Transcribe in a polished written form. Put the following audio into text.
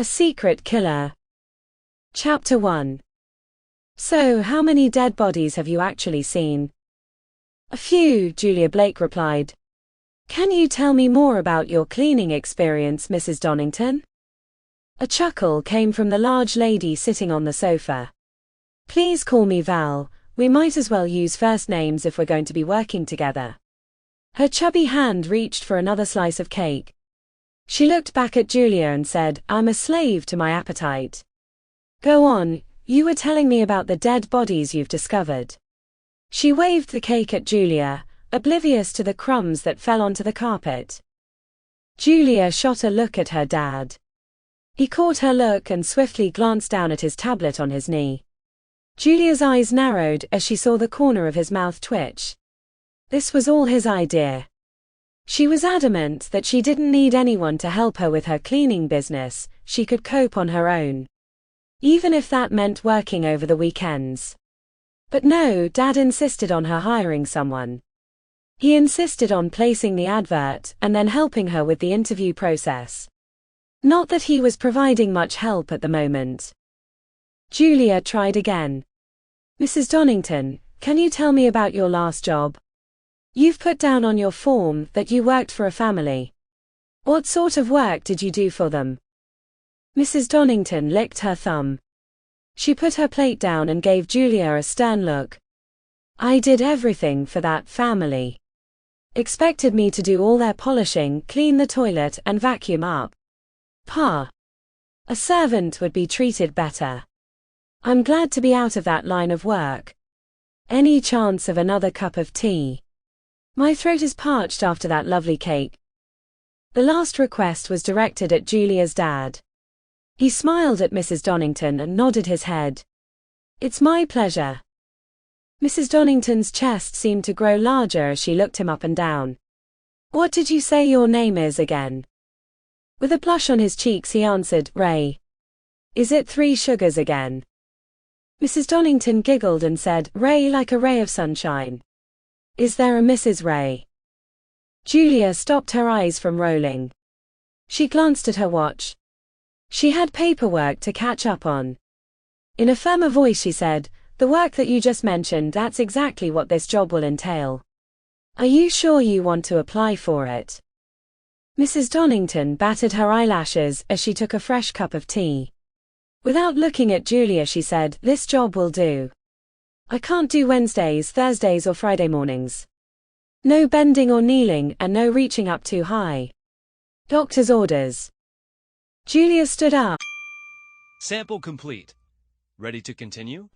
A Secret Killer. Chapter 1. So, how many dead bodies have you actually seen? A few, Julia Blake replied. Can you tell me more about your cleaning experience, Mrs. Donnington? A chuckle came from the large lady sitting on the sofa. Please call me Val, we might as well use first names if we're going to be working together. Her chubby hand reached for another slice of cake. She looked back at Julia and said, I'm a slave to my appetite. Go on, you were telling me about the dead bodies you've discovered. She waved the cake at Julia, oblivious to the crumbs that fell onto the carpet. Julia shot a look at her dad. He caught her look and swiftly glanced down at his tablet on his knee. Julia's eyes narrowed as she saw the corner of his mouth twitch. This was all his idea. She was adamant that she didn't need anyone to help her with her cleaning business, she could cope on her own. Even if that meant working over the weekends. But no, Dad insisted on her hiring someone. He insisted on placing the advert and then helping her with the interview process. Not that he was providing much help at the moment. Julia tried again. Mrs. Donnington, can you tell me about your last job? You've put down on your form that you worked for a family. What sort of work did you do for them? Mrs. Donnington licked her thumb. She put her plate down and gave Julia a stern look. I did everything for that family. Expected me to do all their polishing, clean the toilet and vacuum up. Pa. A servant would be treated better. I'm glad to be out of that line of work. Any chance of another cup of tea? My throat is parched after that lovely cake. The last request was directed at Julia's dad. He smiled at Mrs. Donnington and nodded his head. It's my pleasure. Mrs. Donnington's chest seemed to grow larger as she looked him up and down. What did you say your name is again? With a blush on his cheeks he answered, Ray. Is it 3 sugars again? Mrs. Donnington giggled and said, Ray like a ray of sunshine. Is there a Mrs. Ray? Julia stopped her eyes from rolling. She glanced at her watch. She had paperwork to catch up on. In a firmer voice she said, the work that you just mentioned, that's exactly what this job will entail. Are you sure you want to apply for it? Mrs. Donnington batted her eyelashes as she took a fresh cup of tea. Without looking at Julia she said, this job will do. I can't do Wednesdays, Thursdays or Friday mornings. No bending or kneeling and no reaching up too high. Doctor's orders. Julia stood up. Sample complete. Ready to continue?